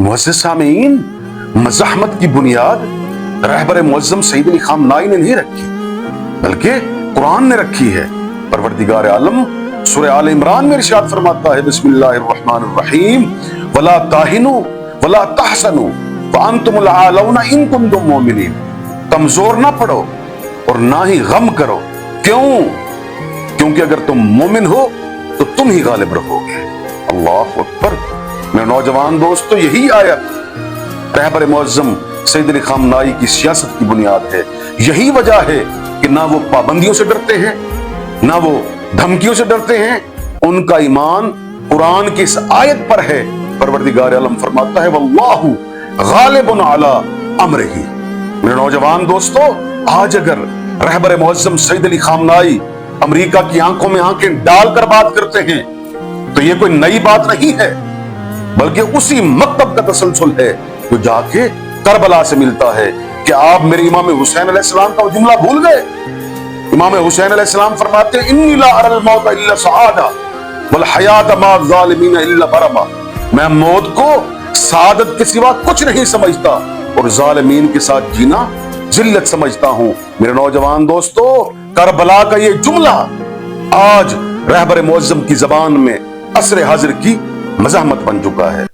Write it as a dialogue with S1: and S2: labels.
S1: मुअज़्ज़िज़ सामीन, मज़ाहमत की बुनियाद रहबर मुअज़्ज़म सईद अली खामनाई ने नहीं रखी, बल्कि कुरान ने रखी है। परवरदिगार आलम सूरह आल इमरान में इरशाद फरमाता है, बिस्मिल्लाहिर्रहमानिर्रहीम, वला ताहिनु वला तहसनु व अंतुमुल आलौना इन कुंतुम मोमिनीन। कमजोर ना पड़ो और ना ही गम करो। क्यों? क्योंकि अगर तुम मोमिन हो तो तुम ही गालिब रहोगे। अल्लाह अकबर। मेरे नौजवान दोस्तों, यही आयत रहबर मुअज़्ज़म सईद अली खामनाई की सियासत की बुनियाद है। यही वजह है कि ना वो पाबंदियों से डरते हैं, ना वो धमकियों से डरते हैं। उनका ईमान कुरान की इस आयत पर है। परवरदिगार आलम फरमाता है, वल्लाहु गालिबुन अला अम्रिही। मेरे नौजवान दोस्तों, आज अगर रहबर मुअज़्ज़म सईद अली खामनाई अमेरिका की आंखों में आंखें डालकर बात करते हैं तो ये कोई नई बात नहीं है, बल्कि उसी मकतब का तसलसल है जो जाके करबला से मिलता है। कि आप मेरे इमाम हुसैन अलैहिस्सलाम का वो जुमला भूल गए? इमाम हुसैन अलैहिस्सलाम फरमाते हैं, इन्नी ला अरल मौत इल्ला सआदा वल हयात मा ज़ालिमीन इल्ला बरमा। मैं मौत को सादत के सिवा कुछ नहीं समझता और जालिमीन के साथ जीना जिल्लत समझता हूं। मेरे नौजवान दोस्तों, करबला का ये जुमला आज रहबर मुअज़्ज़म की ज़बान में असर हाजिर की मज़ाहमत बन चुका है।